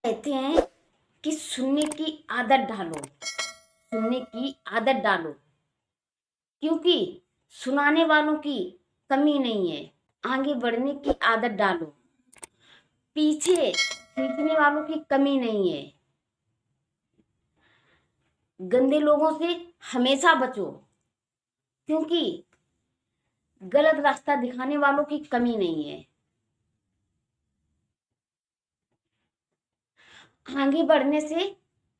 कहते हैं कि सुनने की आदत डालो, सुनने की आदत डालो, क्योंकि सुनाने वालों की कमी नहीं है। आगे बढ़ने की आदत डालो, पीछे खींचने वालों की कमी नहीं है। गंदे लोगों से हमेशा बचो, क्योंकि गलत रास्ता दिखाने वालों की कमी नहीं है। आगे बढ़ने से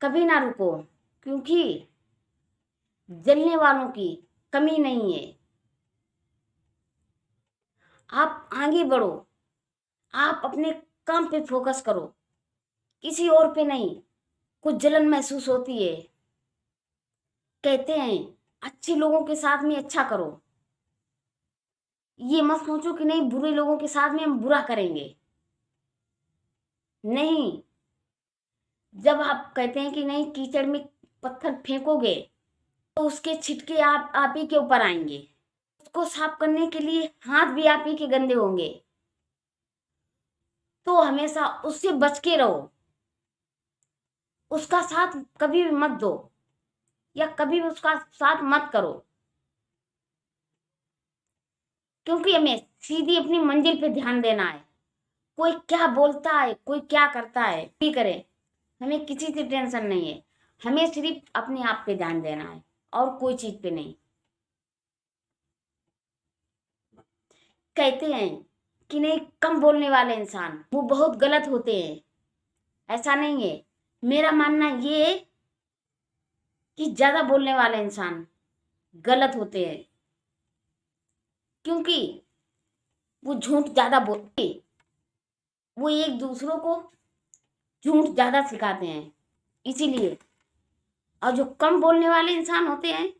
कभी ना रुको, क्योंकि जलने वालों की कमी नहीं है। आप आगे बढ़ो, आप अपने काम पे फोकस करो, किसी और पे नहीं। कुछ जलन महसूस होती है। कहते हैं अच्छे लोगों के साथ में अच्छा करो, ये मत सोचो कि नहीं बुरे लोगों के साथ में हम बुरा करेंगे। नहीं, जब आप कहते हैं कि नहीं कीचड़ में पत्थर फेंकोगे तो उसके छिटके आप ही के ऊपर आएंगे। उसको साफ करने के लिए हाथ भी आप ही के गंदे होंगे, तो हमेशा उससे बच के रहो। उसका साथ कभी भी मत दो, या कभी भी उसका साथ मत करो, क्योंकि हमें सीधी अपनी मंजिल पे ध्यान देना है। कोई क्या बोलता है, कोई क्या करता है, भी करे, हमें किसी से टेंशन नहीं है। हमें सिर्फ अपने आप पे ध्यान देना है और कोई चीज पे नहीं। कहते हैं कि नहीं कम बोलने वाले इंसान वो बहुत गलत होते हैं। ऐसा नहीं है, मेरा मानना ये है कि ज्यादा बोलने वाले इंसान गलत होते हैं, क्योंकि वो झूठ ज्यादा बोलते, वो एक दूसरों को झूठ ज्यादा सिखाते हैं, इसीलिए। और जो कम बोलने वाले इंसान होते हैं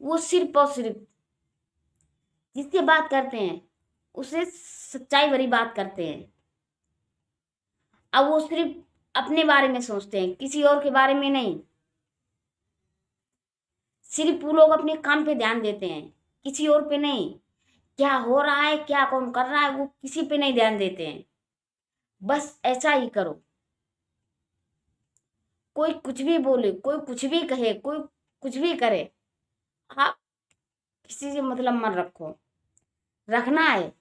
वो सिर्फ और सिर्फ जिससे बात करते हैं उसे सच्चाई भरी बात करते हैं। अब वो सिर्फ अपने बारे में सोचते हैं, किसी और के बारे में नहीं। सिर्फ वो लोग अपने काम पे ध्यान देते हैं, किसी और पे नहीं। क्या हो रहा है, क्या कौन कर रहा है, वो किसी पे नहीं ध्यान देते हैं। बस ऐसा ही करो। कोई कुछ भी बोले, कोई कुछ भी कहे, कोई कुछ भी करे, आप किसी से मतलब मत रखो। रखना है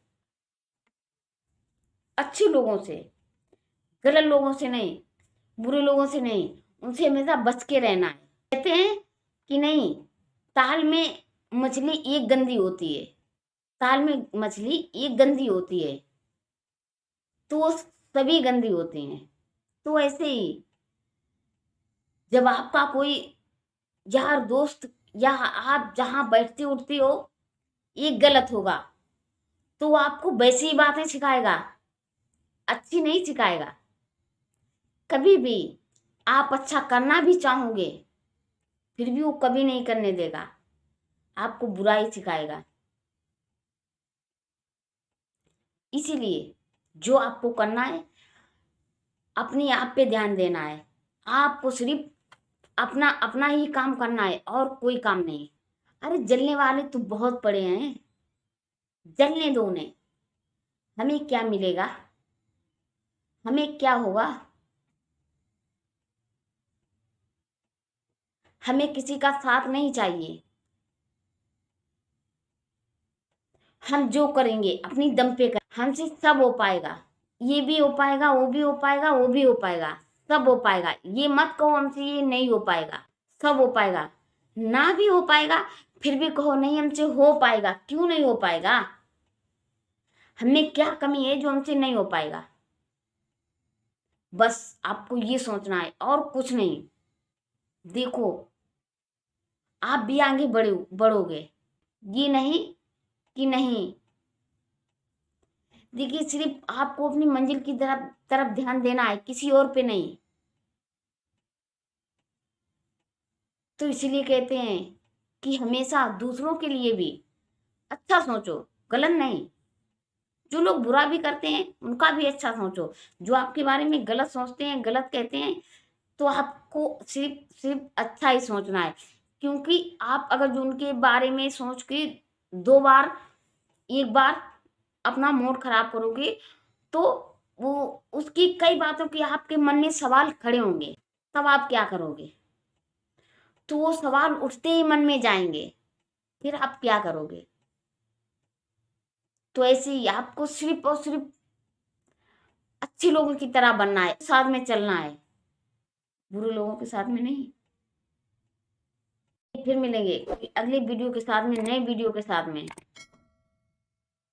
अच्छे लोगों से, गलत लोगों से नहीं, बुरे लोगों से नहीं, उनसे हमेशा बच के रहना है। कहते हैं कि नहीं ताल में मछली एक गंदी होती है, ताल में मछली एक गंदी होती है तो वो सभी गंदी होती हैं। तो ऐसे ही जब आपका कोई यार दोस्त या आप जहां बैठते उठते हो ये गलत होगा तो वो आपको वैसी ही बातें सिखाएगा, अच्छी नहीं सिखाएगा। कभी भी आप अच्छा करना भी चाहोगे फिर भी वो कभी नहीं करने देगा, आपको बुराई सिखाएगा। इसीलिए जो आपको करना है अपने आप पे ध्यान देना है। आपको सिर्फ अपना अपना ही काम करना है और कोई काम नहीं। अरे जलने वाले तो बहुत पड़े हैं, जलने दो उन्हें। हमें क्या मिलेगा, हमें क्या होगा। हमें किसी का साथ नहीं चाहिए। हम जो करेंगे अपनी दम पे कर, हमसे सब हो पाएगा। ये भी हो पाएगा, वो भी हो पाएगा, वो भी हो पाएगा, सब हो पाएगा। ये मत कहो हमसे ये नहीं हो पाएगा, सब हो पाएगा। ना भी हो पाएगा फिर भी कहो नहीं हमसे हो पाएगा। क्यों नहीं हो पाएगा, हमें क्या कमी है जो हमसे नहीं हो पाएगा। बस आपको ये सोचना है और कुछ नहीं। देखो आप भी आगे बढ़ोगे, ये नहीं कि नहीं। देखिए सिर्फ आपको अपनी मंजिल की तरफ तरफ ध्यान देना है, किसी और पे नहीं। तो इसीलिए कहते हैं कि हमेशा दूसरों के लिए भी अच्छा सोचो, गलत नहीं। जो लोग बुरा भी करते हैं उनका भी अच्छा सोचो। जो आपके बारे में गलत सोचते हैं, गलत कहते हैं, तो आपको सिर्फ सिर्फ अच्छा ही सोचना है। क्योंकि आप अगर जो उनके बारे में सोच के दो बार एक बार अपना मूड खराब करोगे तो वो उसकी कई बातों के आपके मन में सवाल खड़े होंगे, तब आप क्या करोगे? तो वो सवाल उठते ही मन में जाएंगे, फिर आप क्या करोगे? तो ऐसे ही आपको सिर्फ और सिर्फ अच्छे लोगों की तरह बनना है, साथ में चलना है, बुरे लोगों के साथ में नहीं। फिर मिलेंगे अगले वीडियो के साथ में, नए वीडियो के साथ में।